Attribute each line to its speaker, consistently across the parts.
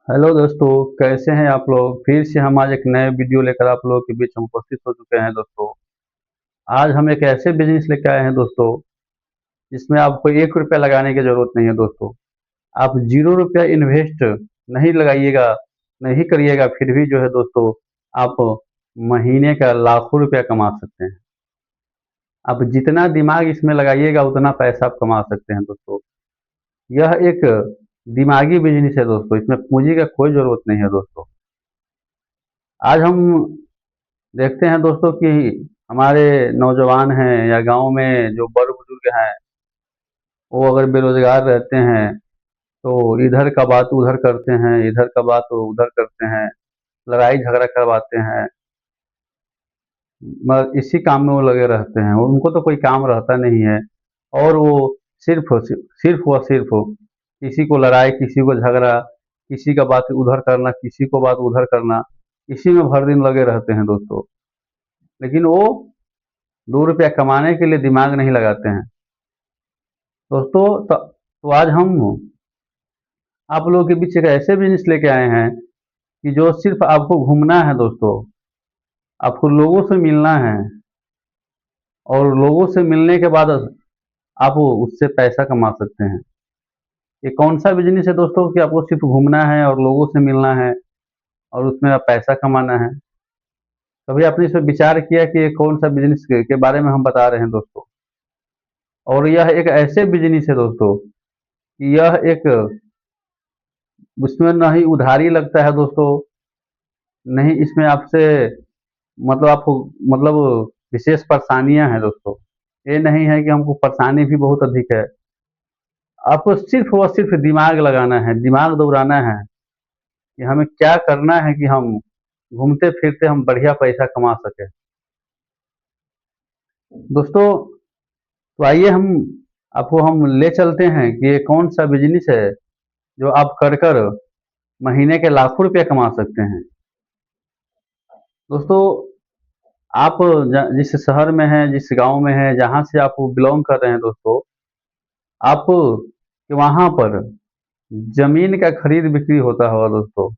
Speaker 1: Hello दोस्तों, कैसे हैं आप लोग। फिर से हम आज एक नए वीडियो लेकर आप लोगों के बीच में उपस्थित हो चुके हैं दोस्तों। आज हम एक ऐसे बिजनेस लेकर आए हैं दोस्तों, जिसमें आपको 1 रुपया लगाने की जरूरत नहीं है दोस्तों। आप 0 रुपया इन्वेस्ट नहीं लगाइएगा, नहीं करिएगा, फिर भी जो है दोस्तों, आप महीने का लाखों रुपया कमा सकते हैं। आप जितना दिमाग इसमें लगाइएगा उतना पैसा आप कमा सकते हैं दोस्तों। यह एक दिमागी बिजनेस है दोस्तों, इसमें पूंजी का कोई जरूरत नहीं है दोस्तों। आज हम देखते हैं दोस्तों कि हमारे नौजवान हैं या गांव में जो बड़े बुजुर्ग हैं, वो अगर बेरोजगार रहते हैं तो इधर का बात उधर करते हैं, इधर का बात उधर करते हैं, लड़ाई झगड़ा करवाते हैं। मगर इसी काम में वो लगे रहते हैं, उनको तो कोई काम रहता नहीं है। और वो सिर्फ सिर्फ व सिर्फ किसी को लड़ाई, किसी को झगड़ा, किसी का बात उधर करना, किसी को बात उधर करना, इसी में भर दिन लगे रहते हैं दोस्तों। लेकिन वो 2 रुपया कमाने के लिए दिमाग नहीं लगाते हैं दोस्तों। तो आज हम आप लोगों के बीच एक ऐसे बिजनेस लेके आए हैं कि जो सिर्फ आपको घूमना है दोस्तों, आपको लोगों से मिलना है, और लोगों से मिलने के बाद आप उससे पैसा कमा सकते हैं। ये कौन सा बिजनेस है दोस्तों कि आपको सिर्फ घूमना है और लोगों से मिलना है और उसमें आप पैसा कमाना है। कभी आपने इस पर विचार किया कि ये कौन सा बिजनेस के बारे में हम बता रहे हैं दोस्तों। और यह एक ऐसे बिजनेस है दोस्तों कि यह एक, उसमें ना ही उधारी लगता है दोस्तों, नहीं इसमें आपसे मतलब आपको मतलब विशेष परेशानियां हैं दोस्तों। ये नहीं है कि हमको परेशानी भी बहुत अधिक है। आपको सिर्फ और सिर्फ दिमाग लगाना है, दिमाग दौड़ाना है कि हमें क्या करना है कि हम घूमते फिरते हम बढ़िया पैसा कमा सके दोस्तों। तो आइए हम ले चलते हैं कि ये कौन सा बिजनेस है जो आप कर कर महीने के लाखों रुपया कमा सकते हैं दोस्तों। आप जिस शहर में हैं, जिस गांव में हैं, जहां से आप बिलोंग कर रहे हैं दोस्तों, आप के वहां पर जमीन का खरीद बिक्री होता होगा दोस्तों।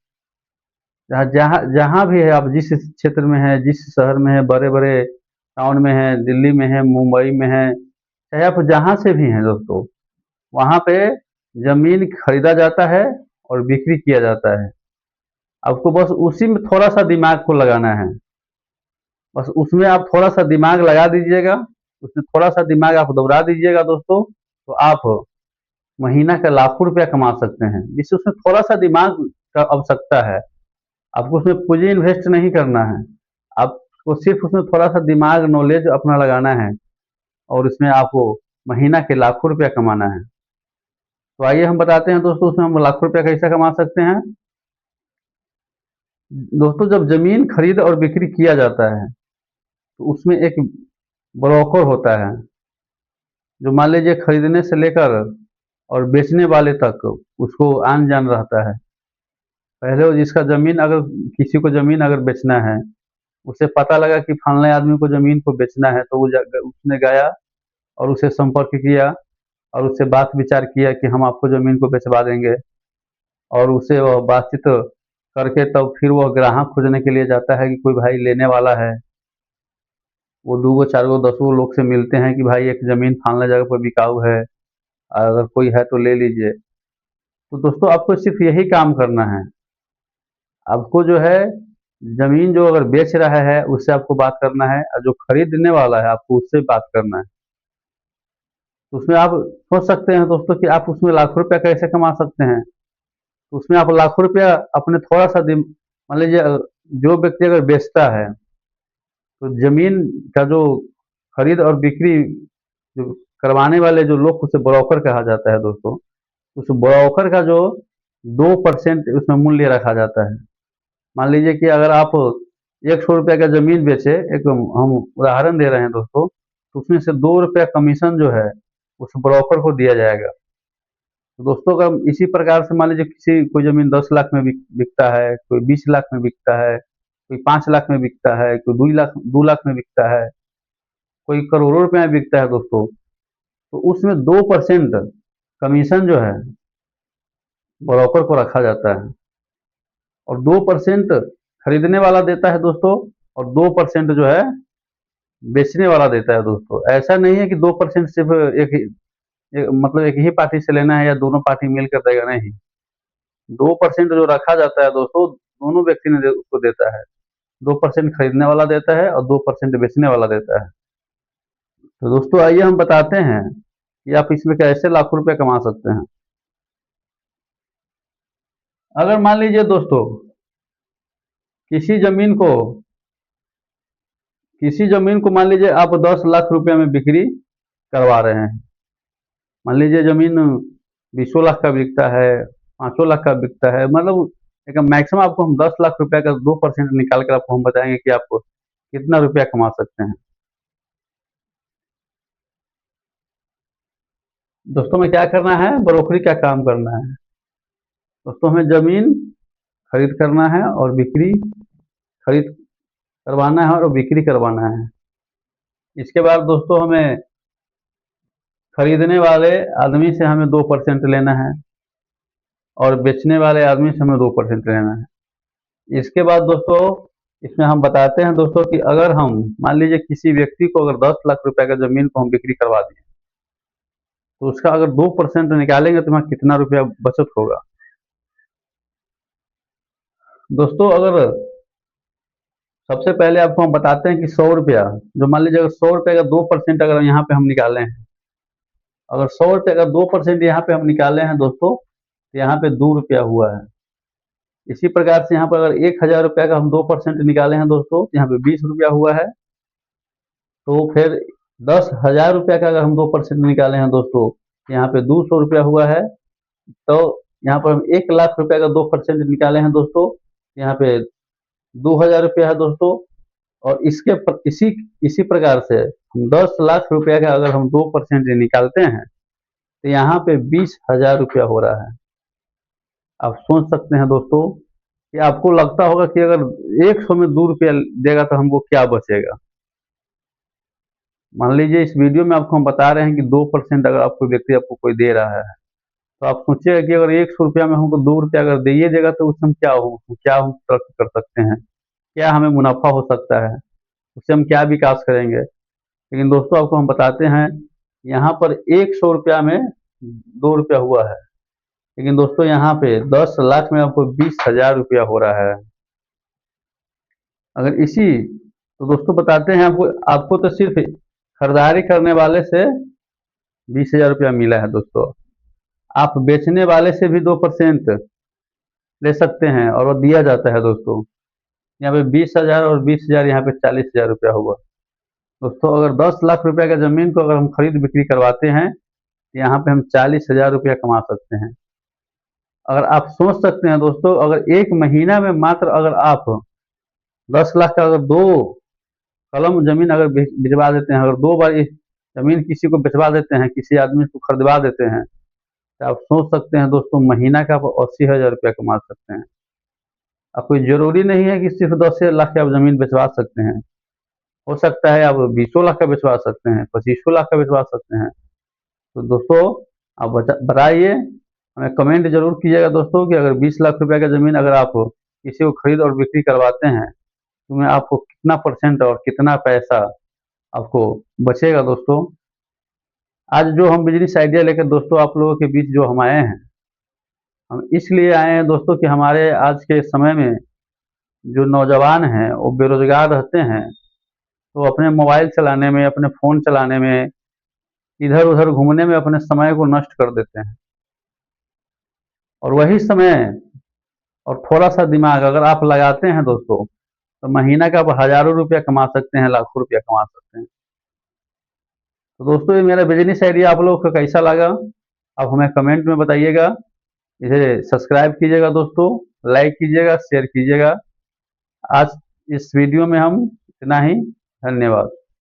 Speaker 1: जहाँ जहाँ जहाँ भी है, आप जिस क्षेत्र में है, जिस शहर में है, बड़े बड़े टाउन में है, दिल्ली में है, मुंबई में है, चाहे आप जहाँ से भी हैं दोस्तों, वहां पे जमीन खरीदा जाता है और बिक्री किया जाता है। आपको बस उसी में थोड़ा सा दिमाग को लगाना है। बस उसमें आप थोड़ा सा दिमाग लगा दीजिएगा, उसमें थोड़ा सा दिमाग आप दौड़ा दीजिएगा दोस्तों, तो आप महीना का लाखों रुपया कमा सकते हैं। जिससे उसमें थोड़ा सा दिमाग का आवश्यकता है। आपको उसमें पूंजी इन्वेस्ट नहीं करना है, आपको सिर्फ उसमें थोड़ा सा दिमाग नॉलेज अपना लगाना है, और उसमें आपको महीना के लाखों रुपया कमाना है। तो आइए हम बताते हैं दोस्तों, उसमें हम लाखों रुपया कैसे कमा सकते हैं दोस्तों। जब जमीन खरीद और बिक्री किया जाता है तो उसमें एक ब्रोकर होता है, जो मान लीजिए खरीदने से लेकर और बेचने वाले तक उसको आन जान रहता है। पहले वो जिसका जमीन, अगर किसी को जमीन अगर बेचना है, उसे पता लगा कि फलाने आदमी को जमीन को बेचना है, तो उसने गया और उसे संपर्क किया और उससे बात विचार किया कि हम आपको जमीन को बेचवा देंगे। और उसे वह बातचीत करके तब फिर वह ग्राहक खोजने के लिए जाता है कि कोई भाई लेने वाला है। वो 2 गो 4 गो 10 गो लोग से मिलते हैं कि भाई एक जमीन फलाना जगह पर बिकाऊ है, अगर कोई है तो ले लीजिए। तो दोस्तों आपको सिर्फ यही काम करना है। आपको जो है, जमीन जो अगर बेच रहा है उससे आपको बात करना है, और जो खरीदने वाला है आपको उससे बात करना है। तो उसमें आप सोच सकते हैं दोस्तों कि आप उसमें लाखों रुपया कैसे कमा सकते हैं। तो उसमें आप लाखों रुपया अपने थोड़ा सा दिन, मान लीजिए जो व्यक्ति अगर बेचता है, तो जमीन का जो खरीद और बिक्री जो करवाने वाले जो लोग, उसे ब्रोकर कहा जाता है दोस्तों। उस ब्रोकर का जो 2% उसमें मूल्य रखा जाता है। मान लीजिए कि अगर आप 100 रुपया का जमीन बेचे, एक हम उदाहरण दे रहे हैं दोस्तों, तो उसमें से 2 रुपया कमीशन जो है उस ब्रोकर को दिया जाएगा। तो दोस्तों अगर इसी प्रकार से मान लीजिए किसी कोई जमीन 10 लाख में बिकता है, कोई 20 लाख में बिकता है, कोई 5 लाख में बिकता है, कोई 2 लाख में बिकता है, कोई करोड़ों रुपए में बिकता है दोस्तों, तो उसमें 2% कमीशन जो है ब्रोकर को रखा जाता है। और 2% खरीदने वाला देता है दोस्तों, और 2% जो है बेचने वाला देता है दोस्तों। ऐसा नहीं है कि 2% सिर्फ मतलब एक ही पार्टी से लेना है या दोनों पार्टी मिलकर देगा, नहीं। 2% जो रखा जाता है दोस्तों, दोनों व्यक्ति ने उसको देता है। 2% खरीदने वाला देता है और 2% बेचने वाला देता है। तो दोस्तों आइए हम बताते हैं कि आप इसमें कैसे लाखों रुपए कमा सकते हैं। अगर मान लीजिए दोस्तों किसी जमीन को मान लीजिए आप 10 लाख रुपए में बिक्री करवा रहे हैं। मान लीजिए जमीन 20 लाख का बिकता है, 5 लाख का बिकता है, मतलब एक मैक्सिमम आपको हम 10 लाख रुपए का 2% निकाल कर आपको हम बताएंगे कि आप कितना रुपया कमा सकते हैं। दोस्तों में क्या करना है, ब्रोकरी का काम करना है। दोस्तों हमें जमीन खरीद करना है और बिक्री खरीद करवाना है और बिक्री करवाना है। इसके बाद दोस्तों हमें खरीदने वाले आदमी से हमें 2% लेना है और बेचने वाले आदमी से हमें 2% लेना है। इसके बाद दोस्तों इसमें हम बताते हैं दोस्तों कि अगर हम मान लीजिए किसी व्यक्ति को अगर 10 लाख रुपए का जमीन को हम बिक्री करवा दें, तो उसका अगर 2% निकालेंगे तो वहाँ कितना रुपया बचत होगा। दोस्तों अगर सबसे पहले आपको हम बताते हैं कि 100 रुपया, जो मान लीजिए अगर 100 रुपये का 2% अगर यहाँ पे हम निकाले हैं, अगर 100 रुपये का 2% यहाँ पे हम निकाले हैं दोस्तों, तो यहाँ पे 2 रुपया हुआ है। इसी प्रकार से यहाँ पर अगर 1000 रुपया का हम 2% निकाले हैं दोस्तों, तो यहाँ पे 20 रुपया हुआ है। तो फिर 10,000 रुपया का अगर हम 2% निकाले हैं दोस्तों, यहाँ पे 200 रुपया हुआ है। तो यहाँ पर हम 1 लाख रुपया का 2% निकाले हैं दोस्तों, यहाँ पे 2000 रुपया है दोस्तों। और इसी प्रकार से हम 10 लाख रुपया का अगर हम 2% निकालते हैं, तो यहाँ पे 20,000 रुपया हो रहा है। आप सोच सकते हैं दोस्तों कि आपको लगता होगा कि अगर 100 में 2 रुपया देगा तो हमको क्या बचेगा। मान लीजिए इस वीडियो में आपको हम बता रहे हैं कि 2% अगर आपको व्यक्ति आपको कोई दे रहा है, तो आप सोचिएगा कि अगर 100 रुपया में हमको 2 रुपया अगर दे देगा तो उससे हम क्या हम तरक्की कर सकते हैं, क्या हमें मुनाफा हो सकता है, उससे हम क्या विकास करेंगे। लेकिन दोस्तों आपको हम बताते हैं, यहाँ पर 100 रुपया में 2 रुपया हुआ है, लेकिन दोस्तों यहाँ पे 10 लाख में आपको 20,000 रुपया हो रहा है। अगर तो दोस्तों बताते हैं आपको आपको तो सिर्फ खरीदारी करने वाले से 20,000 रुपया मिला है दोस्तों। आप बेचने वाले से भी 2% ले सकते हैं और वो दिया जाता है दोस्तों। यहाँ पे 20,000 और 20,000, यहाँ पे 40,000 रुपया हुआ। दोस्तों अगर 10 लाख रुपया का जमीन को अगर हम खरीद बिक्री करवाते हैं, तो यहाँ पे हम 40,000 रुपया कमा सकते हैं। अगर आप सोच सकते हैं दोस्तों, अगर एक महीना में मात्र अगर आप 10 लाख का अगर 2 कलम जमीन अगर भिजवा देते हैं, अगर 2 बार जमीन किसी को भिजवा देते हैं, किसी आदमी को खरीदवा देते हैं, तो आप सोच सकते हैं दोस्तों महीना का आप 80,000 रुपया कमा सकते हैं। अब कोई जरूरी नहीं है कि सिर्फ 10 लाख की आप जमीन बेचवा सकते हैं। हो सकता है आप 20 लाख का बेचवा सकते हैं, 25 लाख का बेचवा सकते हैं। तो दोस्तों आप बताइए, हमें कमेंट जरूर कीजिएगा दोस्तों कि अगर 20 लाख रुपया का जमीन अगर आप किसी को खरीद और बिक्री करवाते हैं, तो मैं आपको कितना परसेंट और कितना पैसा आपको बचेगा। दोस्तों आज जो हम बिजनेस आइडिया लेकर दोस्तों आप लोगों के बीच जो हम आए हैं, हम इसलिए आए हैं दोस्तों कि हमारे आज के समय में जो नौजवान हैं वो बेरोजगार रहते हैं, तो अपने मोबाइल चलाने में, अपने फ़ोन चलाने में, इधर-उधर घूमने में अपने समय को नष्ट कर देते हैं। और वही समय और थोड़ा-सा दिमाग अगर आप लगाते हैं दोस्तों, तो महीना का आप हज़ारों रुपया कमा सकते हैं, लाखों रुपया कमा सकते हैं। तो दोस्तों ये मेरा बिज़नेस आइडिया आप लोगों को कैसा लगा? आप हमें कमेंट में बताइएगा। इसे सब्सक्राइब कीजिएगा दोस्तों, लाइक कीजिएगा, शेयर कीजिएगा। आज इस वीडियो में हम इतना ही। धन्यवाद।